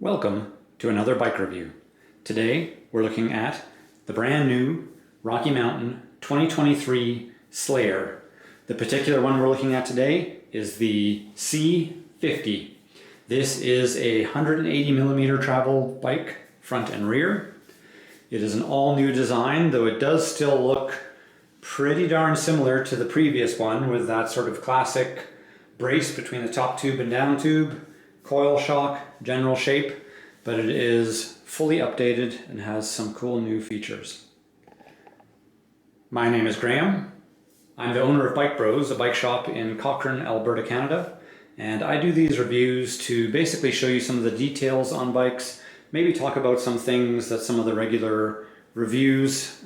Welcome to another bike review. Today we're looking at the brand new Rocky Mountain 2023 Slayer. The particular one we're looking at today is the C50. This is a 180mm travel bike, front and rear. It is an all-new design, though it does still look pretty darn similar to the previous one with that sort of classic brace between the top tube and down tube, coil shock, general shape, but it is fully updated and has some cool new features. My name is Graham. I'm the owner of Bike Bros, a bike shop in Cochrane, Alberta, Canada, and I do these reviews to basically show you some of the details on bikes, maybe talk about some things that some of the regular reviews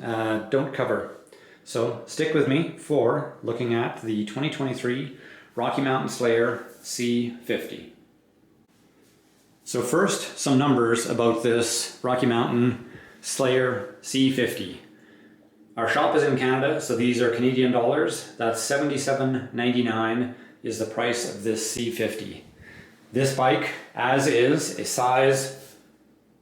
don't cover. So stick with me for looking at the 2023 Rocky Mountain Slayer C50. So first, some numbers about this Rocky Mountain Slayer C50. Our shop is in Canada, so these are Canadian dollars. That's $77.99 is the price of this C50. This bike, as is, a size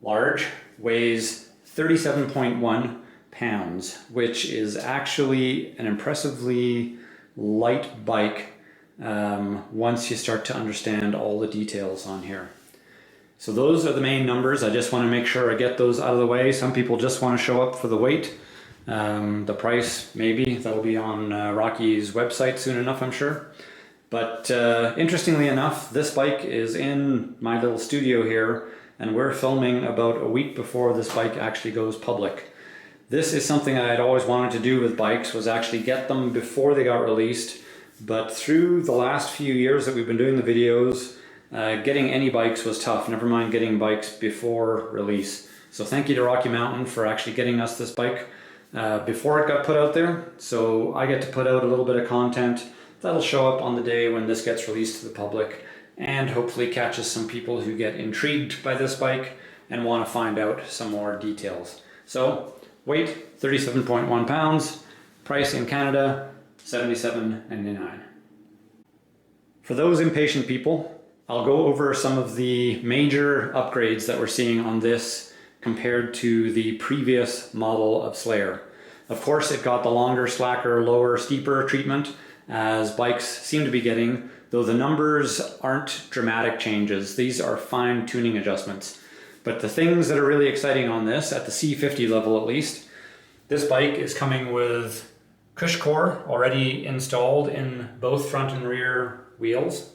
large, weighs 37.1 pounds, which is actually an impressively light bike once you start to understand all the details on here. So those are the main numbers. I just want to make sure I get those out of the way. Some people just want to show up for the weight. The price, maybe, that'll be on Rocky's website soon enough, I'm sure. But interestingly enough, this bike is in my little studio here, and we're filming about a week before this bike actually goes public. This is something I had always wanted to do with bikes, was actually get them before they got released. But through the last few years that we've been doing the videos, getting any bikes was tough, never mind getting bikes before release. So thank you to Rocky Mountain for actually getting us this bike before it got put out there. So I get to put out a little bit of content that'll show up on the day when this gets released to the public, and hopefully catches some people who get intrigued by this bike and want to find out some more details. So weight 37.1 pounds, price in Canada $77.99. For those impatient people, I'll go over some of the major upgrades that we're seeing on this compared to the previous model of Slayer. Of course, it got the longer, slacker, lower, steeper treatment as bikes seem to be getting, though the numbers aren't dramatic changes. These are fine tuning adjustments. But the things that are really exciting on this, at the C50 level at least, this bike is coming with cush core already installed in both front and rear wheels.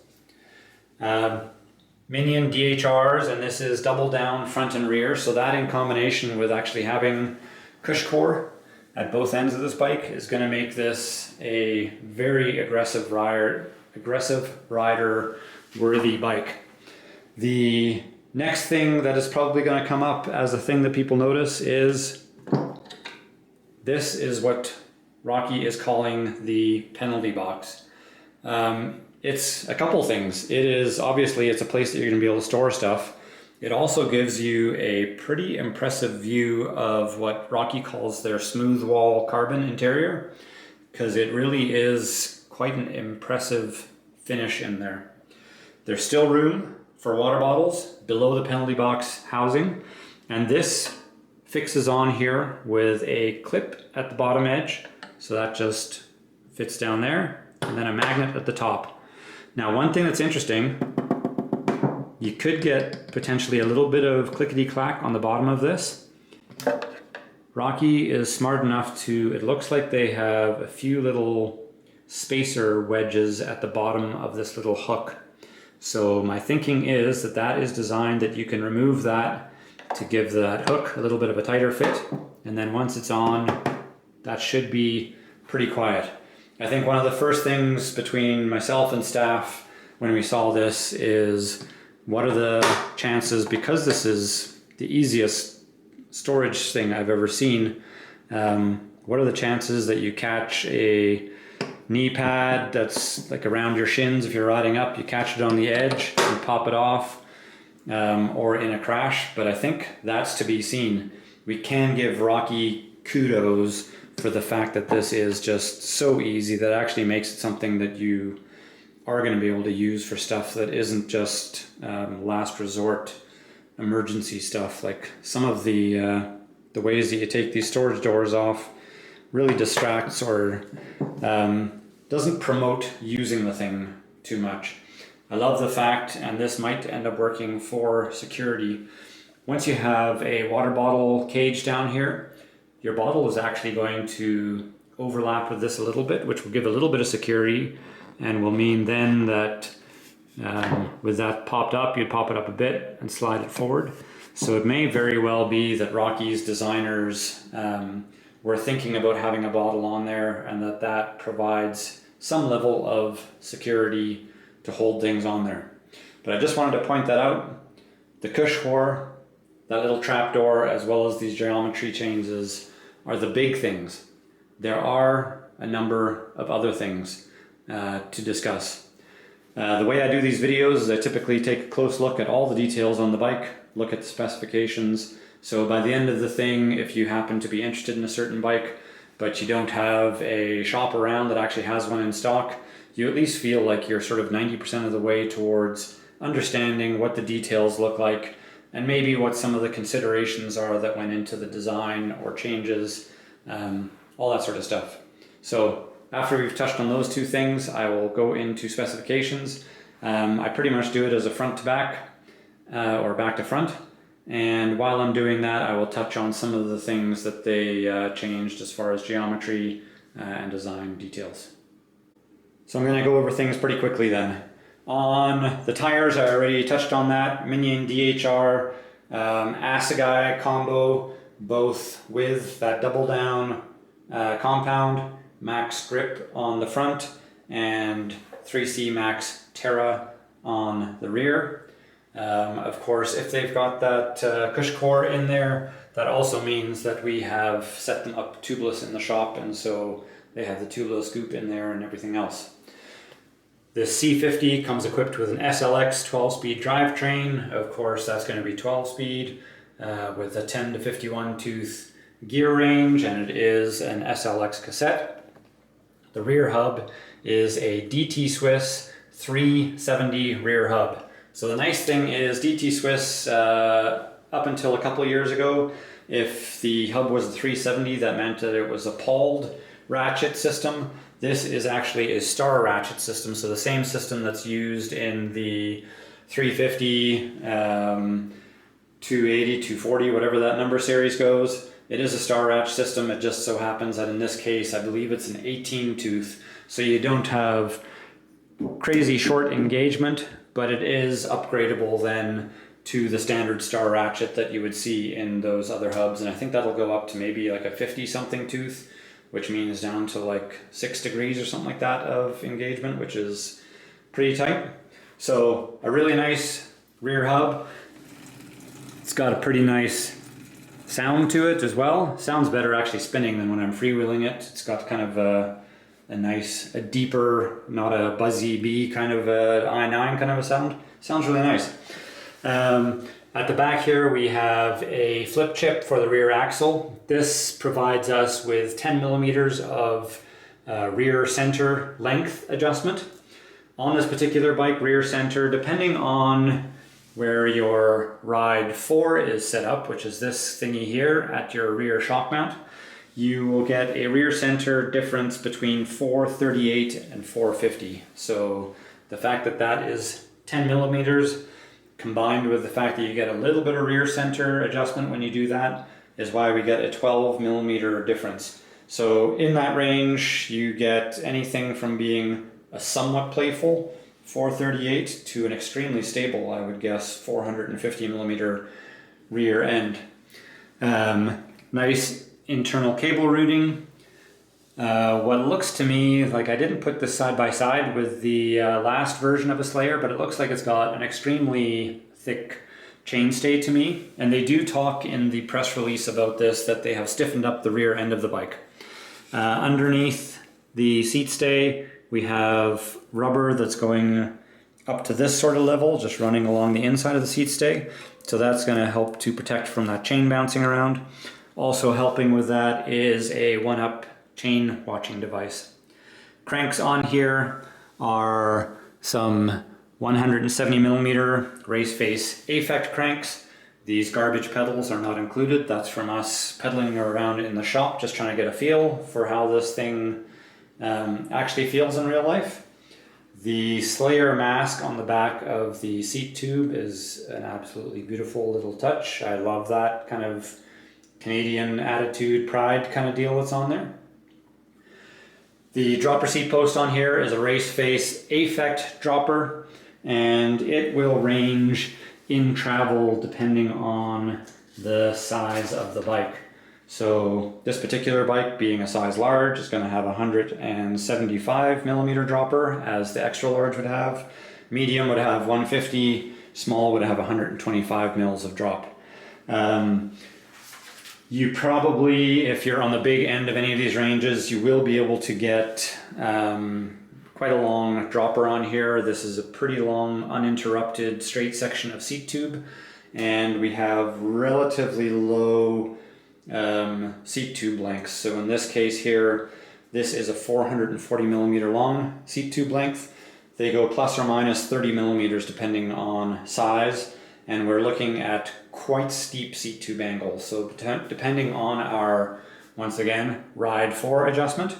Minion DHRs, and this is double down front and rear, so that in combination with actually having cush core at both ends of this bike is going to make this a very aggressive rider worthy bike. The next thing that is probably going to come up as a thing that people notice is this is what Rocky is calling the penalty box. It's a couple things. It is obviously it's a place that you're going to be able to store stuff. It also gives you a pretty impressive view of what Rocky calls their smooth wall carbon interior, because it really is quite an impressive finish in there. There's still room for water bottles below the penalty box housing, and this fixes on here with a clip at the bottom edge, so that just fits down there, and then a magnet at the top. Now, one thing that's interesting, you could get potentially a little bit of clickety-clack on the bottom of this. Rocky is smart enough to, it looks like they have a few little spacer wedges at the bottom of this little hook. So my thinking is that that is designed that you can remove that to give that hook a little bit of a tighter fit. And then once it's on, that should be pretty quiet. I think one of the first things between myself and staff when we saw this is what are the chances, because this is the easiest storage thing I've ever seen, what are the chances that you catch a knee pad that's like around your shins if you're riding up, you catch it on the edge and pop it off, or in a crash. But I think that's to be seen. We can give Rocky kudos for the fact that this is just so easy that actually makes it something that you are going to be able to use for stuff that isn't just last resort emergency stuff. Like some of the ways that you take these storage doors off really distracts or doesn't promote using the thing too much. I love the fact, and this might end up working for security, once you have a water bottle cage down here, your bottle is actually going to overlap with this a little bit, which will give a little bit of security and will mean then that with that popped up, you'd pop it up a bit and slide it forward. So it may very well be that Rocky's designers were thinking about having a bottle on there, and that provides some level of security to hold things on there. But I just wanted to point that out. The cush core, that little trap door, as well as these geometry changes are the big things. There are a number of other things to discuss. The way I do these videos is I typically take a close look at all the details on the bike, look at the specifications. So by the end of the thing, if you happen to be interested in a certain bike, but you don't have a shop around that actually has one in stock, you at least feel like you're sort of 90% of the way towards understanding what the details look like and maybe what some of the considerations are that went into the design or changes, all that sort of stuff. So after we've touched on those two things, I will go into specifications. I pretty much do it as a front to back or back to front. And while I'm doing that, I will touch on some of the things that they changed as far as geometry and design details. So I'm going to go over things pretty quickly then. On the tires, I already touched on that. Minion DHR, Assegai combo, both with that double down compound, max grip on the front, and 3C Max Terra on the rear. Of course, if they've got that cush core in there, that also means that we have set them up tubeless in the shop, and so they have the tubeless scoop in there and everything else. The C50 comes equipped with an SLX 12-speed drivetrain. Of course, that's going to be 12-speed with a 10 to 51 tooth gear range, and it is an SLX cassette. The rear hub is a DT Swiss 370 rear hub. So the nice thing is DT Swiss, up until a couple of years ago, if the hub was a 370, that meant that it was a pauled ratchet system. This is actually a star ratchet system, so the same system that's used in the 350, 280, 240, whatever that number series goes. It is a star ratchet system. It just so happens that in this case, I believe it's an 18 tooth, so you don't have crazy short engagement, but it is upgradable then to the standard star ratchet that you would see in those other hubs, and I think that'll go up to maybe like a 50 something tooth, which means down to like 6 degrees or something like that of engagement, which is pretty tight. So a really nice rear hub. It's got a pretty nice sound to it as well. Sounds better actually spinning than when I'm freewheeling it. It's got kind of a deeper, not a buzzy B kind of a i9 kind of a sound. Sounds really nice. At the back here we have a flip chip for the rear axle. This provides us with 10 millimeters of rear center length adjustment. On this particular bike, rear center, depending on where your Ride 4 is set up, which is this thingy here at your rear shock mount, you will get a rear center difference between 438 and 450. So the fact that that is 10 millimeters combined with the fact that you get a little bit of rear center adjustment when you do that is why we get a 12 millimeter difference. So in that range, you get anything from being a somewhat playful 438 to an extremely stable, I would guess, 450 millimeter rear end. Nice internal cable routing. What looks to me like, I didn't put this side by side with the last version of a Slayer, but it looks like it's got an extremely thick chainstay to me. And they do talk in the press release about this, that they have stiffened up the rear end of the bike. Underneath the seat stay, we have rubber that's going up to this sort of level, just running along the inside of the seat stay. So that's going to help to protect from that chain bouncing around. Also helping with that is a 1-up chain watching device. Cranks on here are some 170 millimeter race face affect cranks. These garbage pedals are not included. That's from us pedaling around in the shop, just trying to get a feel for how this thing actually feels in real life. The Slayer mask on the back of the seat tube is an absolutely beautiful little touch. I love that kind of Canadian attitude, pride kind of deal that's on there. The dropper seat post on here is a race face affect dropper, and it will range in travel depending on the size of the bike. So this particular bike, being a size large, is going to have a 175 millimeter dropper, as the extra large would have. Medium would have 150, small would have 125 mils of drop. You probably, if you're on the big end of any of these ranges, you will be able to get quite a long dropper on here. This is a pretty long, uninterrupted, straight section of seat tube, and we have relatively low seat tube lengths. So in this case here, this is a 440 millimeter long seat tube length. They go plus or minus 30 millimeters depending on size, and we're looking at quite steep seat tube angles. So depending on our, once again, Ride 4 adjustment,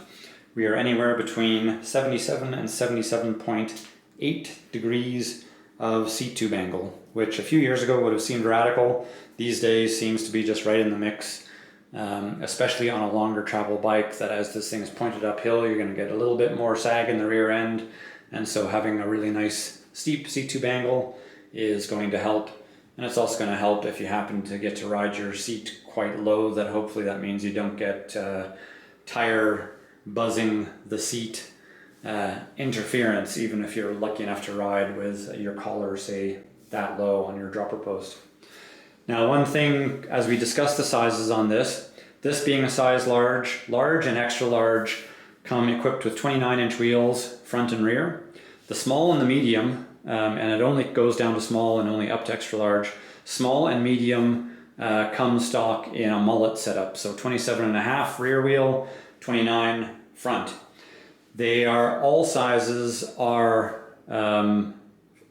we are anywhere between 77 and 77.8 degrees of seat tube angle, which a few years ago would have seemed radical. These days seems to be just right in the mix, especially on a longer travel bike, that as this thing is pointed uphill, you're going to get a little bit more sag in the rear end. And so having a really nice steep seat tube angle is going to help. And it's also going to help if you happen to get to ride your seat quite low, that hopefully that means you don't get tire buzzing the seat interference, even if you're lucky enough to ride with your collar, say, that low on your dropper post. Now, one thing, as we discuss the sizes on this being a size large and extra large come equipped with 29-inch wheels, front and rear. The small and the medium, and it only goes down to small and only up to extra large. Small and medium come stock in a mullet setup, so 27.5 rear wheel, 29 front. They are, all sizes are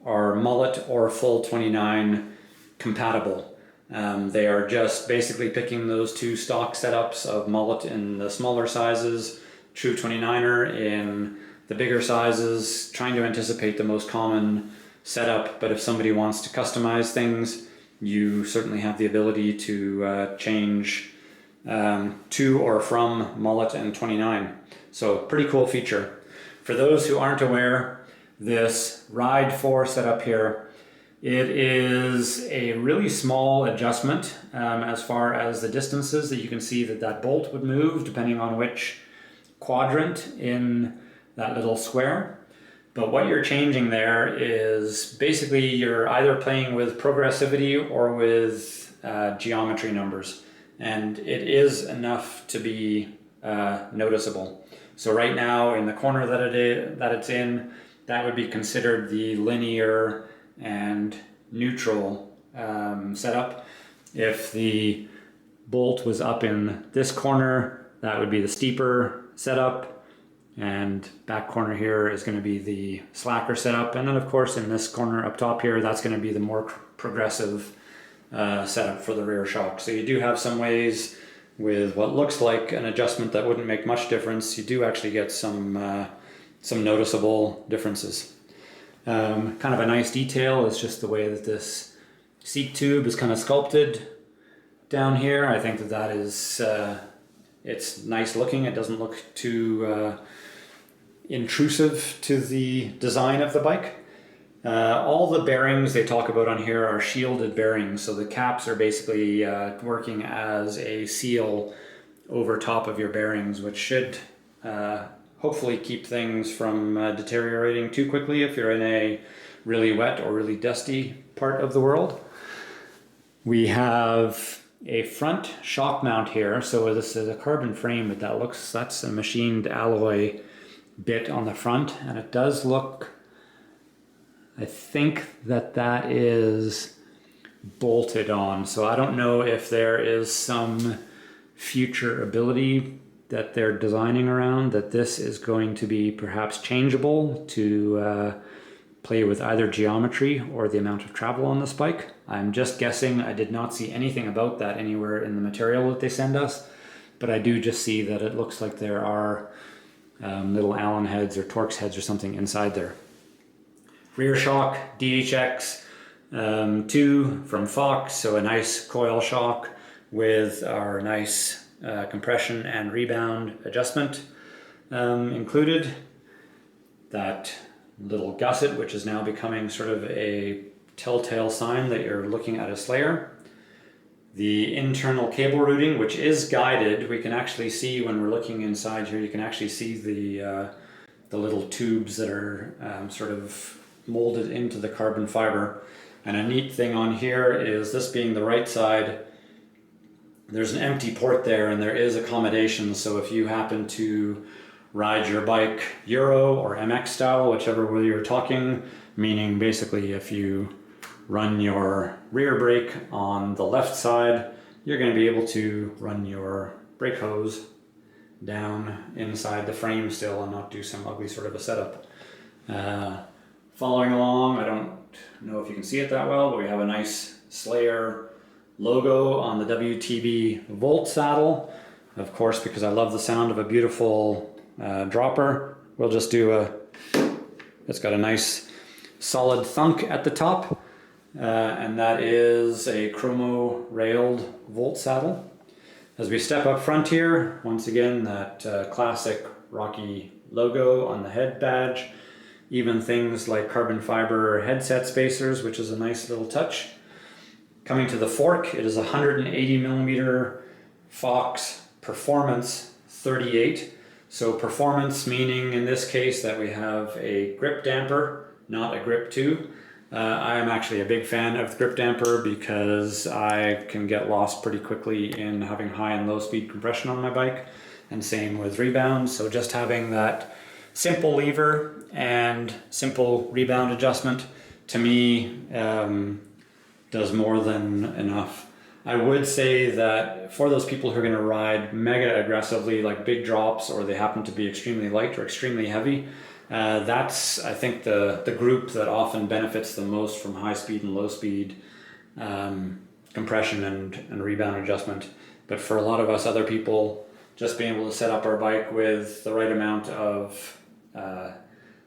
mullet or full 29 compatible. They are just basically picking those two stock setups of mullet in the smaller sizes, true 29er in the bigger sizes, trying to anticipate the most common setup. But if somebody wants to customize things, you certainly have the ability to change to or from mullet and 29. So pretty cool feature. For those who aren't aware, this Ride 4 setup here, it is a really small adjustment as far as the distances that you can see that bolt would move depending on which quadrant in that little square. But what you're changing there is basically you're either playing with progressivity or with geometry numbers, and it is enough to be noticeable. So right now in the corner that it's in, that would be considered the linear and neutral setup. If the bolt was up in this corner, that would be the steeper setup, and back corner here is going to be the slacker setup, and then of course in this corner up top here, that's going to be the more progressive setup for the rear shock. So you do have some ways with what looks like an adjustment that wouldn't make much difference. You do actually get some noticeable differences. Kind of a nice detail is just the way that this seat tube is kind of sculpted down here. I think that is it's nice looking. It doesn't look too intrusive to the design of the bike. All the bearings they talk about on here are shielded bearings, so the caps are basically working as a seal over top of your bearings, which should hopefully keep things from deteriorating too quickly if you're in a really wet or really dusty part of the world. We have a front shock mount here, so this is a carbon frame, but that's a machined alloy bit on the front, and it does look, I think that is bolted on. So I don't know if there is some future ability that they're designing around that this is going to be perhaps changeable to play with either geometry or the amount of travel on this bike. I'm just guessing. I did not see anything about that anywhere in the material that they send us, but I do just see that it looks like there are little Allen heads or Torx heads or something inside there. Rear shock, DHX 2 from Fox, so a nice coil shock with our nice compression and rebound adjustment included. That little gusset, which is now becoming sort of a telltale sign that you're looking at a Slayer. The internal cable routing, which is guided, we can actually see when we're looking inside here, you can actually see the little tubes that are sort of molded into the carbon fiber. And a neat thing on here is, this being the right side, there's an empty port there and there is accommodation. So if you happen to ride your bike Euro or MX style, whichever way you're talking, meaning basically if you run your rear brake on the left side, you're going to be able to run your brake hose down inside the frame still and not do some ugly sort of a setup. Following along, I don't know if you can see it that well, but we have a nice Slayer logo on the WTB Volt saddle. Of course, because I love the sound of a beautiful dropper, we'll just do it's got a nice solid thunk at the top, and that is a chromo railed Volt saddle. As we step up front here, once again that classic Rocky logo on the head badge, even things like carbon fiber headset spacers, which is a nice little touch. Coming to the fork, it is a 180 millimeter Fox Performance 38. So performance meaning in this case that we have a grip damper, not a grip tube. I am actually a big fan of the grip damper because I can get lost pretty quickly in having high and low speed compression on my bike, and same with rebound. So just having that simple lever and simple rebound adjustment, to me, does more than enough. I would say that for those people who are going to ride mega aggressively, like big drops, or they happen to be extremely light or extremely heavy, that's, I think, the group that often benefits the most from high speed and low speed compression and rebound adjustment. But for a lot of us other people, just being able to set up our bike with the right amount of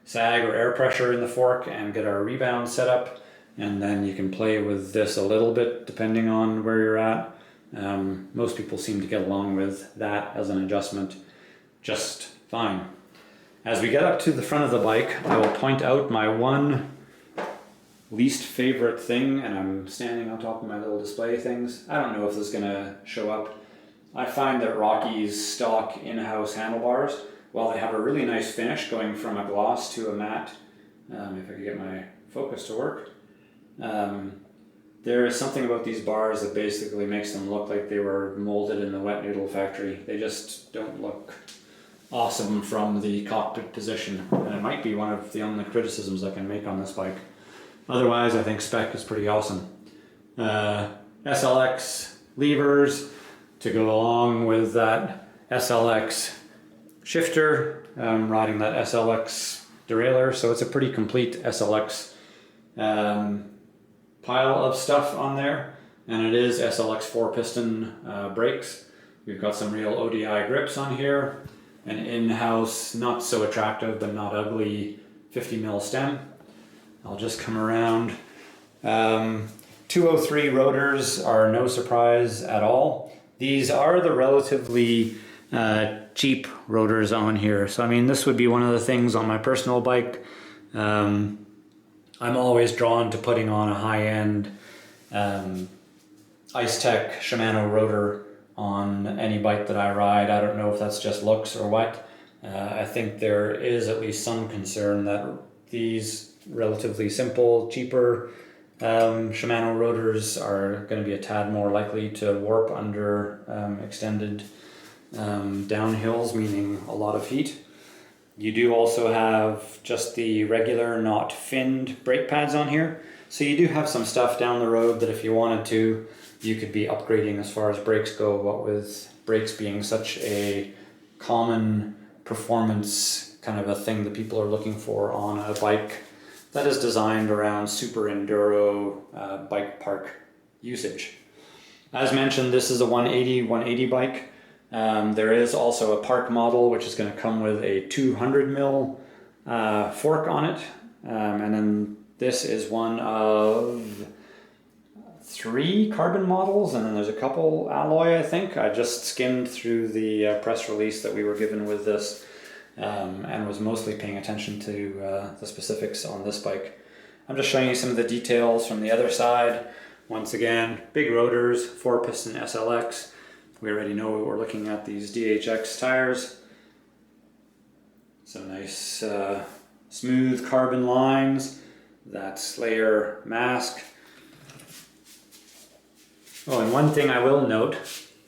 sag or air pressure in the fork and get our rebound set up, and then you can play with this a little bit depending on where you're at. Most people seem to get along with that as an adjustment just fine. As we get up to the front of the bike, I will point out my one least favorite thing, and I'm standing on top of my little display things. I don't know if this is going to show up. I find that Rocky's stock in-house handlebars, while they have a really nice finish going from a gloss to a matte, if I could get my focus to work, there is something about these bars that basically makes them look like they were molded in the wet noodle factory. They just don't look awesome from the cockpit position, and it might be one of the only criticisms I can make on this bike. Otherwise, I think spec is pretty awesome. SLX levers to go along with that SLX shifter, riding that SLX derailleur, so it's a pretty complete SLX pile of stuff on there, and it is SLX 4-piston brakes. We've got some real ODI grips on here, an in-house, not so attractive but not ugly 50mm stem. I'll just come around. 203 rotors are no surprise at all. These are the relatively cheap rotors on here. So I mean, this would be one of the things on my personal bike. I'm always drawn to putting on a high-end Ice Tech Shimano rotor on any bike that I ride. I don't know if that's just looks or what. I think there is at least some concern that these relatively simple, cheaper Shimano rotors are going to be a tad more likely to warp under extended downhills, meaning a lot of heat. You do also have just the regular, not finned brake pads on here. So you do have some stuff down the road that if you wanted to, you could be upgrading as far as brakes go. What with brakes being such a common performance kind of a thing that people are looking for on a bike that is designed around super-enduro bike park usage. As mentioned, this is a 180 bike. There is also a park model which is going to come with a 200 mil fork on it, and then this is one of 3 carbon models, and then there's a couple alloy, I think. I just skimmed through the press release that we were given with this, and was mostly paying attention to the specifics on this bike. I'm just showing you some of the details from the other side. Once again, big rotors, 4-piston SLX. We already know we're looking at these DHX tires. Some nice smooth carbon lines. That Slayer mask. Oh, and one thing I will note,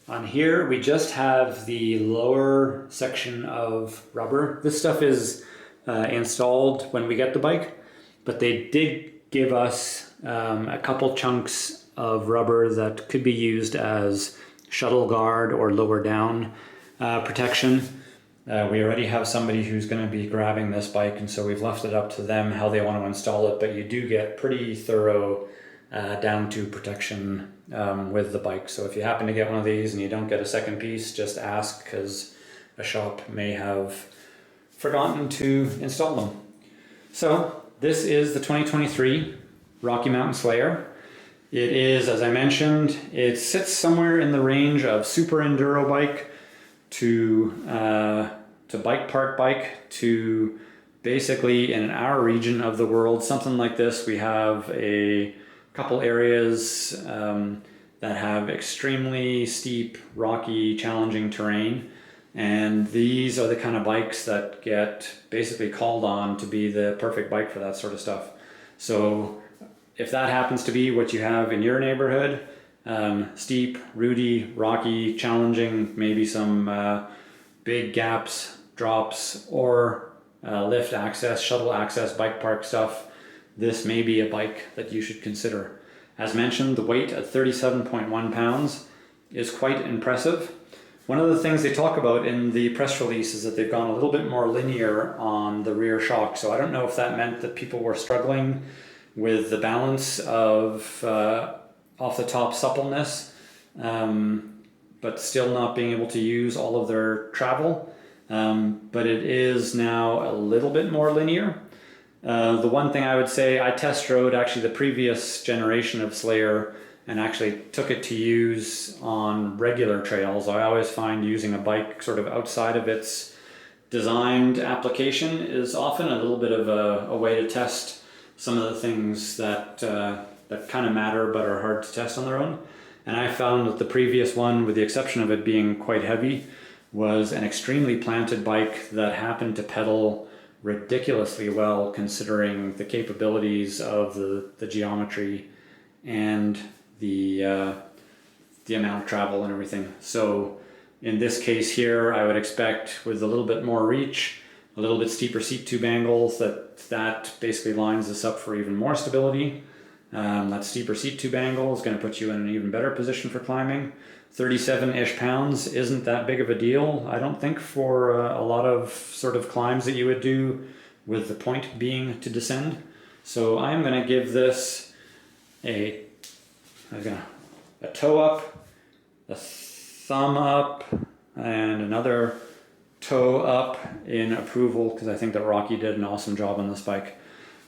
on here we just have the lower section of rubber. This stuff is installed when we get the bike, but they did give us a couple chunks of rubber that could be used as shuttle guard or lower down protection. We already have somebody who's going to be grabbing this bike, and so we've left it up to them how they want to install it, but you do get pretty thorough down to protection with the bike. So if you happen to get one of these and you don't get a second piece, just ask, because a shop may have forgotten to install them. So this is the 2023 Rocky Mountain Slayer. It is, as I mentioned, it sits somewhere in the range of super-enduro bike to bike park bike to basically, in our region of the world, something like this. We have a couple areas that have extremely steep, rocky, challenging terrain, and these are the kind of bikes that get basically called on to be the perfect bike for that sort of stuff. So if that happens to be what you have in your neighborhood, steep, rooty, rocky, challenging, maybe some big gaps, drops, or lift access, shuttle access, bike park stuff, this may be a bike that you should consider. As mentioned, the weight at 37.1 pounds is quite impressive. One of the things they talk about in the press release is that they've gone a little bit more linear on the rear shock. So I don't know if that meant that people were struggling with the balance of off the top suppleness, but still not being able to use all of their travel. But it is now a little bit more linear. The one thing I would say, I test rode actually the previous generation of Slayer and actually took it to use on regular trails. I always find using a bike sort of outside of its designed application is often a little bit of a way to test some of the things that kind of matter but are hard to test on their own. And I found that the previous one, with the exception of it being quite heavy, was an extremely planted bike that happened to pedal ridiculously well considering the capabilities of the geometry and the amount of travel and everything. So in this case here, I would expect with a little bit more reach, a little bit steeper seat tube angles, that basically lines this up for even more stability. That steeper seat tube angle is going to put you in an even better position for climbing. 37-ish pounds isn't that big of a deal, I don't think, for a lot of sort of climbs that you would do with the point being to descend. So I'm going to give this a toe up, a thumb up, and another toe up in approval, because I think that Rocky did an awesome job on this bike.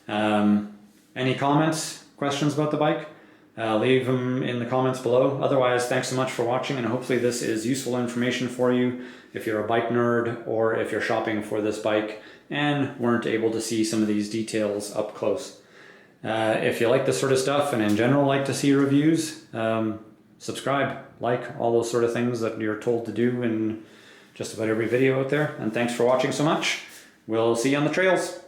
Any comments, questions about the bike? Leave them in the comments below. Otherwise, thanks so much for watching, and hopefully this is useful information for you if you're a bike nerd or if you're shopping for this bike and weren't able to see some of these details up close. If you like this sort of stuff and in general like to see reviews, subscribe, like, all those sort of things that you're told to do in just about every video out there. And thanks for watching so much. We'll see you on the trails.